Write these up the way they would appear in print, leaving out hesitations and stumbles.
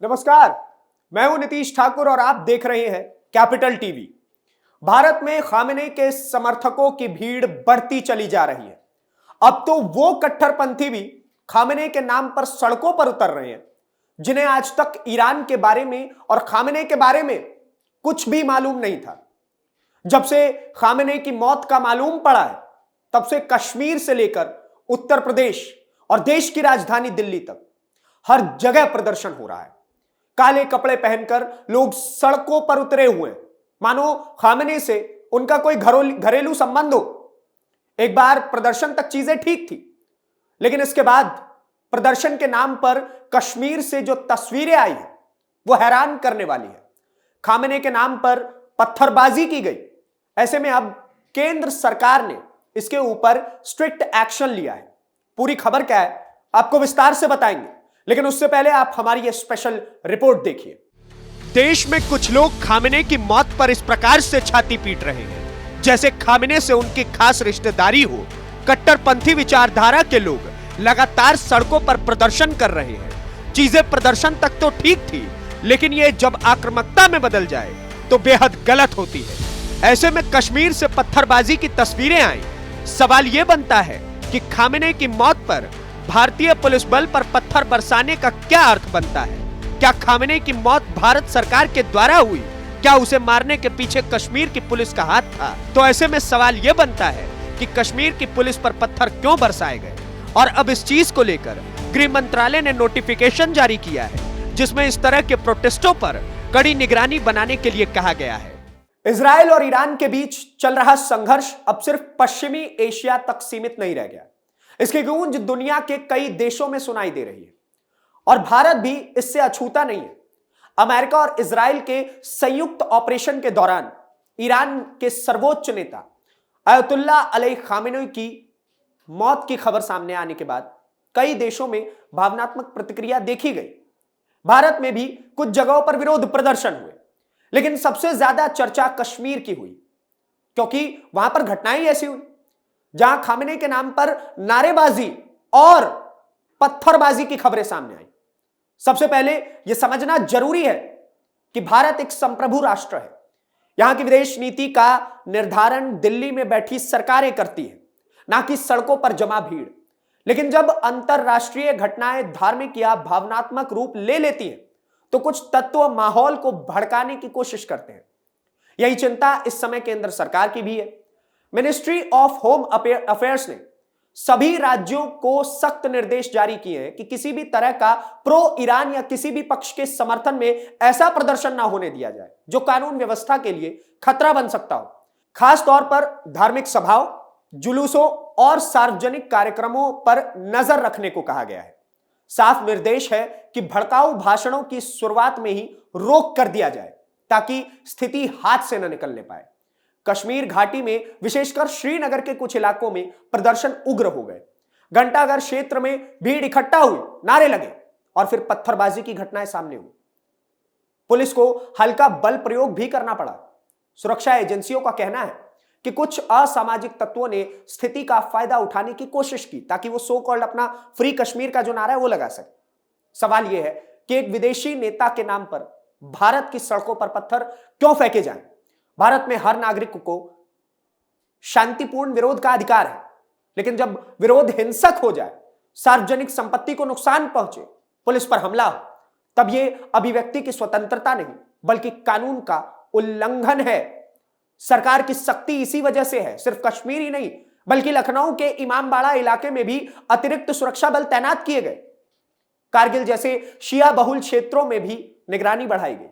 नमस्कार, मैं हूं नीतीश ठाकुर और आप देख रहे हैं कैपिटल टीवी। भारत में खामेने के समर्थकों की भीड़ बढ़ती चली जा रही है। अब तो वो कट्टरपंथी भी खामेने के नाम पर सड़कों पर उतर रहे हैं, जिन्हें आज तक ईरान के बारे में और खामेने के बारे में कुछ भी मालूम नहीं था। जब से खामेने की मौत का मालूम पड़ा है, तब से कश्मीर से लेकर उत्तर प्रदेश और देश की राजधानी दिल्ली तक हर जगह प्रदर्शन हो रहा है। काले कपड़े पहनकर लोग सड़कों पर उतरे हुए हैं, मानो खामेने से उनका कोई घरेलू संबंध हो। एक बार प्रदर्शन तक चीजें ठीक थी, लेकिन इसके बाद प्रदर्शन के नाम पर कश्मीर से जो तस्वीरें आई हैं, वो हैरान करने वाली है। खामेने के नाम पर पत्थरबाजी की गई। ऐसे में अब केंद्र सरकार ने इसके ऊपर स्ट्रिक्ट एक्शन लिया है। पूरी खबर क्या है आपको विस्तार से बताएंगे, लेकिन उससे पहले आप हमारी ये स्पेशल रिपोर्ट देखिए। देश में कुछ लोग खामेने की मौत पर इस प्रकार से छाती पीट रहे हैं जैसे खामेने से उनकी खास रिश्तेदारी हो। कट्टरपंथी विचारधारा के लोग लगातार सड़कों पर प्रदर्शन कर रहे हैं। चीजें प्रदर्शन तक तो ठीक थी, लेकिन ये जब आक्रामकता में बदल जाए तो बेहद गलत होती है। ऐसे में कश्मीर से पत्थरबाजी की तस्वीरें आई। सवाल यह बनता है कि खामेने की मौत पर भारतीय पुलिस बल पर पत्थर बरसाने का क्या अर्थ बनता है? क्या खामेने की मौत भारत सरकार के द्वारा हुई? क्या उसे मारने के पीछे कश्मीर की पुलिस का हाथ था? तो ऐसे में सवाल यह बनता है कि कश्मीर की पुलिस पर पत्थर क्यों बरसाए गए? और अब इस चीज को लेकर गृह मंत्रालय ने नोटिफिकेशन जारी किया है, जिसमें इस तरह के प्रोटेस्टों पर कड़ी निगरानी बनाने के लिए कहा गया है। इजराइल और ईरान के बीच चल रहा संघर्ष अब सिर्फ पश्चिमी एशिया तक सीमित नहीं रह गया। इसकी गूंज दुनिया के कई देशों में सुनाई दे रही है और भारत भी इससे अछूता नहीं है। अमेरिका और इजराइल के संयुक्त ऑपरेशन के दौरान ईरान के सर्वोच्च नेता अयतुल्ला अली खामेनी की मौत की खबर सामने आने के बाद कई देशों में भावनात्मक प्रतिक्रिया देखी गई। भारत में भी कुछ जगहों पर विरोध प्रदर्शन हुए, लेकिन सबसे ज्यादा चर्चा कश्मीर की हुई, क्योंकि वहां पर घटनाएं ऐसी हुई जहां खामेने के नाम पर नारेबाजी और पत्थरबाजी की खबरें सामने आई। सबसे पहले यह समझना जरूरी है कि भारत एक संप्रभु राष्ट्र है। यहां की विदेश नीति का निर्धारण दिल्ली में बैठी सरकारें करती हैं, ना कि सड़कों पर जमा भीड़। लेकिन जब अंतरराष्ट्रीय घटनाएं धार्मिक या भावनात्मक रूप ले लेती हैं, तो कुछ तत्व माहौल को भड़काने की कोशिश करते हैं। यही चिंता इस समय केंद्र सरकार की भी है। मिनिस्ट्री ऑफ होम अफेयर्स ने सभी राज्यों को सख्त निर्देश जारी किए हैं कि किसी भी तरह का प्रो ईरान या किसी भी पक्ष के समर्थन में ऐसा प्रदर्शन ना होने दिया जाए जो कानून व्यवस्था के लिए खतरा बन सकता हो। खास तौर पर धार्मिक सभाओं, जुलूसों और सार्वजनिक कार्यक्रमों पर नजर रखने को कहा गया है। साफ निर्देश है कि भड़काऊ भाषणों की शुरुआत में ही रोक कर दिया जाए, ताकि स्थिति हाथ से न निकलने पाए। कश्मीर घाटी में विशेषकर श्रीनगर के कुछ इलाकों में प्रदर्शन उग्र हो गए। घंटाघर क्षेत्र में भीड़ इकट्ठा हुई, नारे लगे और फिर पत्थरबाजी की घटनाएं सामने हुई। पुलिस को हल्का बल प्रयोग भी करना पड़ा। सुरक्षा एजेंसियों का कहना है कि कुछ असामाजिक तत्वों ने स्थिति का फायदा उठाने की कोशिश की, ताकि वो सो कॉल्ड अपना फ्री कश्मीर का जो नारा है वो लगा सके। सवाल यह है कि एक विदेशी नेता के नाम पर भारत की सड़कों पर पत्थर क्यों फेंके जाएं? भारत में हर नागरिक को शांतिपूर्ण विरोध का अधिकार है, लेकिन जब विरोध हिंसक हो जाए, सार्वजनिक संपत्ति को नुकसान पहुंचे, पुलिस पर हमला हो, तब यह अभिव्यक्ति की स्वतंत्रता नहीं बल्कि कानून का उल्लंघन है। सरकार की सख्ती इसी वजह से है। सिर्फ कश्मीर ही नहीं, बल्कि लखनऊ के इमामबाड़ा इलाके में भी अतिरिक्त सुरक्षा बल तैनात किए गए। कारगिल जैसे शिया बहुल क्षेत्रों में भी निगरानी बढ़ाई गई।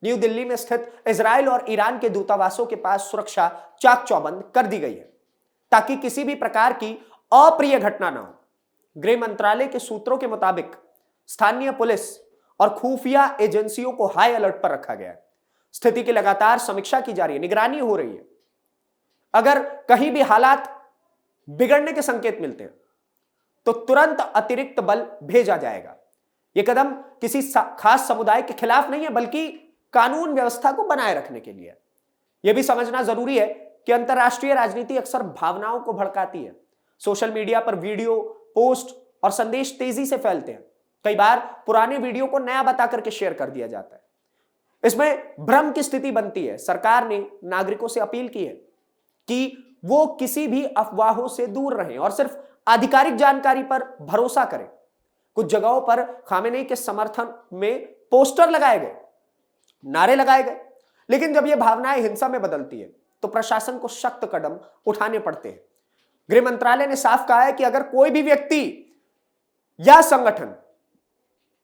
न्यू दिल्ली में स्थित इजराइल और ईरान के दूतावासों के पास सुरक्षा चाक चौबंद कर दी गई है, ताकि किसी भी प्रकार की अप्रिय घटना न हो। गृह मंत्रालय के सूत्रों के मुताबिक स्थानीय पुलिस और खुफिया एजेंसियों को हाई अलर्ट पर रखा गया है। स्थिति की लगातार समीक्षा की जा रही है, निगरानी हो रही है। अगर कहीं भी हालात बिगड़ने के संकेत मिलते हैं तो तुरंत अतिरिक्त बल भेजा जाएगा। यह कदम किसी खास समुदाय के खिलाफ नहीं है, बल्कि कानून व्यवस्था को बनाए रखने के लिए। यह भी समझना जरूरी है कि अंतरराष्ट्रीय राजनीति अक्सर भावनाओं को भड़काती है। सोशल मीडिया पर वीडियो, पोस्ट और संदेश तेजी से फैलते हैं, कई बार पुराने वीडियो को नया बता करके शेयर कर दिया जाता है। इसमें भ्रम की स्थिति बनती है। सरकार ने नागरिकों से अपील की है कि वो किसी भी अफवाहों से दूर रहें और सिर्फ आधिकारिक जानकारी पर भरोसा करें। कुछ जगहों पर खामेनेई के समर्थन में पोस्टर लगाए गए, नारे लगाए गए, लेकिन जब ये भावनाएं हिंसा में बदलती है तो प्रशासन को सख्त कदम उठाने पड़ते हैं। गृह मंत्रालय ने साफ कहा है कि अगर कोई भी व्यक्ति या संगठन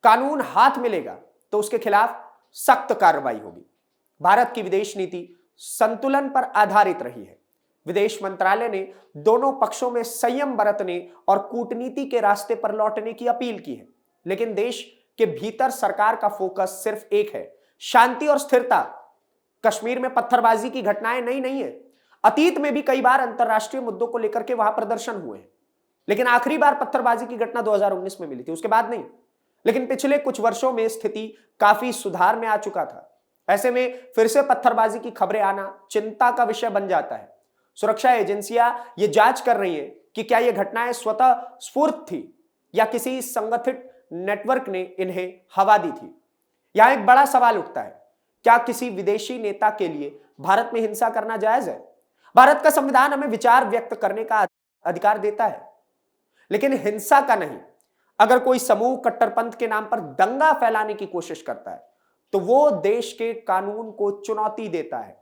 कानून हाथ में लेगा तो उसके खिलाफ सख्त कार्रवाई होगी। भारत की विदेश नीति संतुलन पर आधारित रही है। विदेश मंत्रालय ने दोनों पक्षों में संयम बरतने और कूटनीति के रास्ते पर लौटने की अपील की है, लेकिन देश के भीतर सरकार का फोकस सिर्फ एक है, शांति और स्थिरता। कश्मीर में पत्थरबाजी की घटनाएं नई नहीं है। अतीत में भी कई बार अंतरराष्ट्रीय मुद्दों को लेकर के वहां प्रदर्शन हुए हैं, लेकिन आखिरी बार पत्थरबाजी की घटना 2019 में मिली थी, उसके बाद नहीं। लेकिन पिछले कुछ वर्षों में स्थिति काफी सुधार में आ चुका था। ऐसे में फिर से पत्थरबाजी की खबरें आना चिंता का विषय बन जाता है। सुरक्षा एजेंसियां ये जांच कर रही हैं कि क्या ये घटनाएं स्वतः स्फूर्त थी या किसी संगठित नेटवर्क ने इन्हें हवा दी थी। यहां एक बड़ा सवाल उठता है, क्या किसी विदेशी नेता के लिए भारत में हिंसा करना जायज है? भारत का संविधान हमें विचार व्यक्त करने का अधिकार देता है, लेकिन हिंसा का नहीं। अगर कोई समूह कट्टरपंथ के नाम पर दंगा फैलाने की कोशिश करता है तो वो देश के कानून को चुनौती देता है।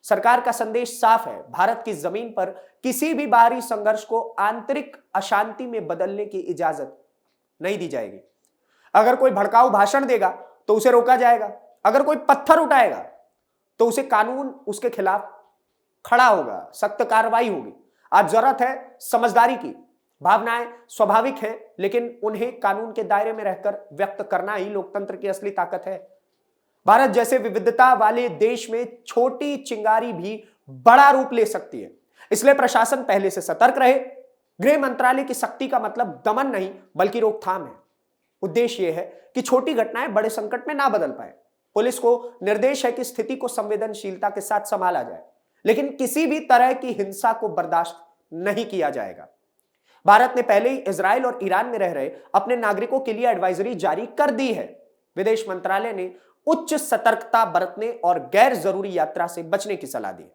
सरकार का संदेश साफ है, भारत की जमीन पर किसी भी बाहरी संघर्ष को आंतरिक अशांति में बदलने की इजाजत नहीं दी जाएगी। अगर कोई भड़काऊ भाषण देगा तो उसे रोका जाएगा। अगर कोई पत्थर उठाएगा तो उसे कानून उसके खिलाफ खड़ा होगा, सख्त कार्रवाई होगी। आज जरूरत है समझदारी की। भावनाएं स्वाभाविक है, लेकिन उन्हें कानून के दायरे में रहकर व्यक्त करना ही लोकतंत्र की असली ताकत है। भारत जैसे विविधता वाले देश में छोटी चिंगारी भी बड़ा रूप ले सकती है, इसलिए प्रशासन पहले से सतर्क रहे। गृह मंत्रालय की सख्ती का मतलब दमन नहीं बल्कि रोकथाम है। उद्देश्य यह है कि छोटी घटनाएं बड़े संकट में ना बदल पाए। पुलिस को निर्देश है कि स्थिति को संवेदनशीलता के साथ संभाला जाए, लेकिन किसी भी तरह की हिंसा को बर्दाश्त नहीं किया जाएगा। भारत ने पहले ही इजराइल और ईरान में रह रहे अपने नागरिकों के लिए एडवाइजरी जारी कर दी है। विदेश मंत्रालय ने उच्च सतर्कता बरतने और गैर जरूरी यात्रा से बचने की सलाह दी है।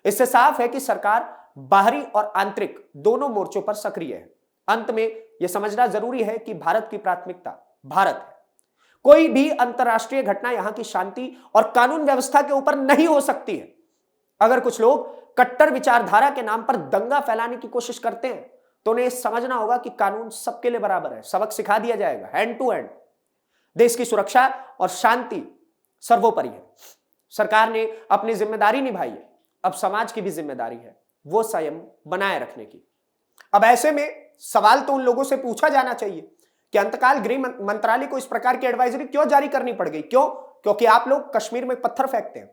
इससे साफ है कि सरकार बाहरी और आंतरिक दोनों मोर्चों पर सक्रिय है। अंत में यह समझना जरूरी है कि भारत की प्राथमिकता भारत है। कोई भी अंतरराष्ट्रीय घटना यहां की शांति और कानून व्यवस्था के ऊपर नहीं हो सकती है। अगर कुछ लोग कट्टर विचारधारा के नाम पर दंगा फैलाने की कोशिश करते हैं तो उन्हें समझना होगा कि कानून सबके लिए बराबर है। सबक सिखा दिया जाएगा, हैंड टू हैंड। देश की सुरक्षा और शांति सर्वोपरि है। सरकार ने अपनी जिम्मेदारी निभाई है, अब समाज की भी जिम्मेदारी है वो संयम बनाए रखने की। अब ऐसे में सवाल तो उन लोगों से पूछा जाना चाहिए कि अंतकाल गृह मंत्रालय को इस प्रकार की एडवाइजरी क्यों जारी करनी पड़ गई? क्यों? क्योंकि आप लोग कश्मीर में पत्थर फेंकते हैं।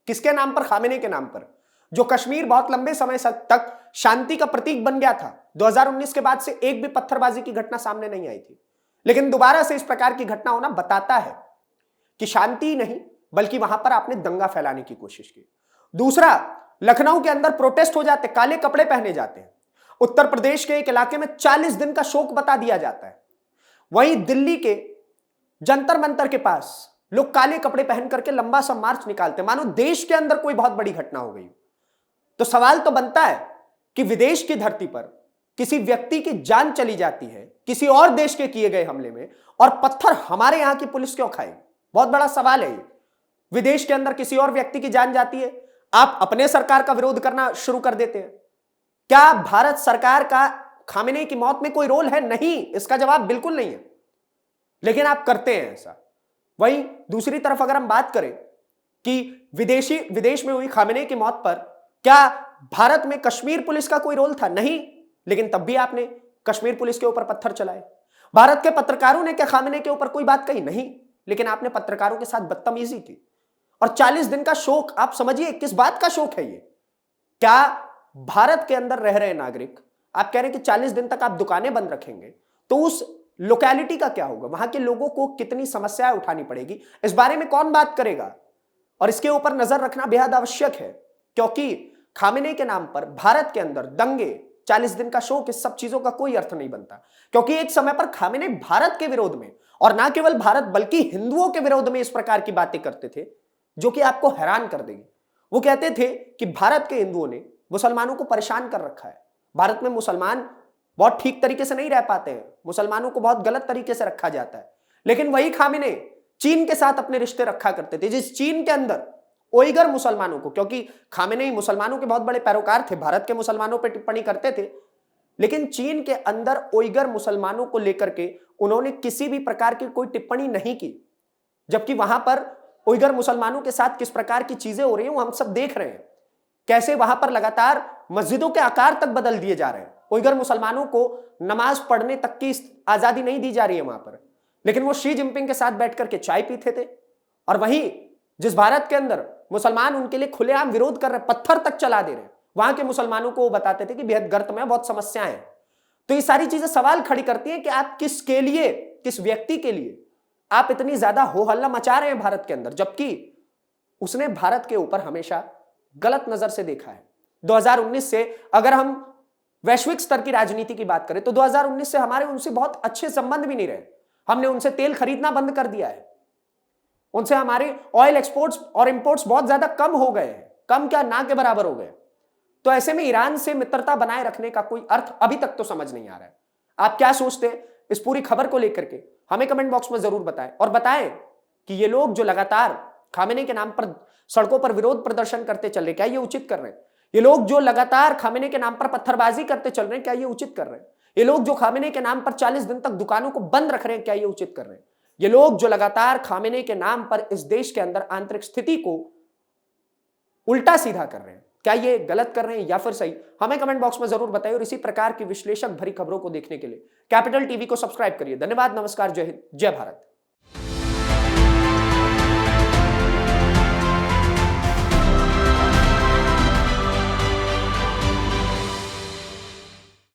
किसके नाम पर? खामेनेई के नाम पर। जो कश्मीर बहुत लंबे समय तक शांति का प्रतीक बन गया था। 2019 के बाद से एक भी पत्थरबाजी की घटना सामने नहीं आई थी, लेकिन दोबारा से इस प्रकार की घटना होना बताता है कि शांति नहीं बल्कि वहां पर आपने दंगा फैलाने की कोशिश की। दूसरा, लखनऊ के अंदर प्रोटेस्ट हो जाते, काले कपड़े पहने जाते हैं। उत्तर प्रदेश के एक इलाके में 40 दिन का शोक बता दिया जाता है। वहीं दिल्ली के जंतर मंतर के पास लोग काले कपड़े पहन करके लंबा सा मार्च निकालते, मानो देश के अंदर कोई बहुत बड़ी घटना हो गई। तो सवाल तो बनता है कि विदेश की धरती पर किसी व्यक्ति की जान चली जाती है किसी और देश के किए गए हमले में, और पत्थर हमारे यहां की पुलिस क्यों खाएगी? बहुत बड़ा सवाल है ये। विदेश के अंदर किसी और व्यक्ति की जान जाती है, आप अपने सरकार का विरोध करना शुरू कर देते हैं। क्या भारत सरकार का खामेनेई की मौत में कोई रोल है? नहीं, इसका जवाब बिल्कुल नहीं है, लेकिन आप करते हैं ऐसा। वहीं दूसरी तरफ अगर हम बात करें कि विदेश में हुई खामेनेई की मौत पर क्या भारत में कश्मीर पुलिस का कोई रोल था? नहीं, लेकिन तब भी आपने कश्मीर पुलिस के ऊपर पत्थर चलाए। भारत के पत्रकारों ने क्या खामेनेई के ऊपर कोई बात कही? नहीं, लेकिन आपने पत्रकारों के साथ बदतमीजी की। और 40 दिन का शोक, आप समझिए किस बात का शोक है ये? क्या भारत के अंदर रह रहे नागरिक, आप कह रहे हैं कि 40 दिन तक आप दुकानें बंद रखेंगे, तो उस लोकेलिटी का क्या होगा? वहां के लोगों को कितनी समस्याएं उठानी पड़ेगी? इस बारे में कौन बात करेगा? और इसके ऊपर नजर रखना बेहद आवश्यक है, क्योंकि खामेनेई के नाम पर भारत के अंदर दंगे, 40 दिन का शोक, इस सब चीजों का कोई अर्थ नहीं बनता। क्योंकि एक समय पर खामेनेई भारत के विरोध में और ना केवल भारत बल्कि हिंदुओं के विरोध में इस प्रकार की बातें करते थे जो कि आपको हैरान कर देगी। वो कहते थे कि भारत के हिंदुओं ने मुसलमानों को परेशान कर रखा है, भारत में मुसलमान बहुत ठीक तरीके से नहीं रह पाते हैं, मुसलमानों को बहुत गलत तरीके से रखा जाता है। लेकिन वही खामेनेई चीन के साथ अपने रिश्ते रखा करते थे, जिस चीन के अंदर उइगर मुसलमानों को, क्योंकि खामेनेई मुसलमानों के बहुत बड़े पैरोकार थे, भारत के मुसलमानों पर टिप्पणी करते थे, लेकिन चीन के अंदर उइगर मुसलमानों को लेकर के उन्होंने किसी भी प्रकार की कोई टिप्पणी नहीं की। जबकि वहां पर उइगर मुसलमानों के साथ किस प्रकार की चीजें हो रही हैं वो हम सब देख रहे हैं, कैसे वहां पर लगातार मस्जिदों के आकार तक बदल दिए जा रहे हैं। उइगर मुसलमानों को नमाज पढ़ने तक की आजादी नहीं दी जा रही है वहां पर, लेकिन वो शी जिनपिंग के साथ बैठ करके चाय पीते थे। और वहीं जिस भारत के अंदर मुसलमान उनके लिए खुलेआम विरोध कर रहे, पत्थर तक चला दे रहे, वहां के मुसलमानों को वो बताते थे कि बेहद गर्त में बहुत समस्याएं हैं। तो ये सारी चीजें सवाल खड़ी करती हैं कि आप किसके लिए, किस व्यक्ति के लिए आप इतनी ज्यादा हो हल्ला मचा रहे हैं भारत के अंदर, जबकि उसने भारत के ऊपर हमेशा गलत नजर से देखा है। 2019 से अगर हम वैश्विक स्तर की राजनीति की बात करें तो 2019 से हमारे उनसे बहुत अच्छे संबंध भी नहीं रहे। हमने उनसे तेल खरीदना बंद कर दिया है, उनसे हमारे ऑयल एक्सपोर्ट्स और इंपोर्ट्स बहुत ज्यादा कम हो गए हैं, कम क्या ना के बराबर हो गए। तो ऐसे में ईरान से मित्रता बनाए रखने का कोई अर्थ अभी तक तो समझ नहीं आ रहा है। आप क्या सोचते हैं इस पूरी खबर को लेकर के, हमें कमेंट बॉक्स में जरूर बताएं, और बताएं कि ये लोग जो लगातार खामेनेई के नाम पर सड़कों पर विरोध प्रदर्शन करते चल रहे, क्या ये उचित कर रहे हैं? ये लोग जो लगातार खामेनेई के नाम पर पत्थरबाजी करते चल रहे हैं, क्या ये उचित कर रहे हैं? ये लोग जो खामेनेई के नाम पर 40 दिन तक दुकानों को बंद रख रहे हैं, क्या ये उचित कर रहे हैं? ये लोग जो लगातार खामेनेई के नाम पर इस देश के अंदर आंतरिक स्थिति को उल्टा सीधा कर रहे हैं, क्या ये गलत कर रहे हैं या फिर सही? हमें कमेंट बॉक्स में जरूर बताइए। और इसी प्रकार की विश्लेषक भरी खबरों को देखने के लिए कैपिटल टीवी को सब्सक्राइब करिए। धन्यवाद, नमस्कार, जय हिंद, जय भारत।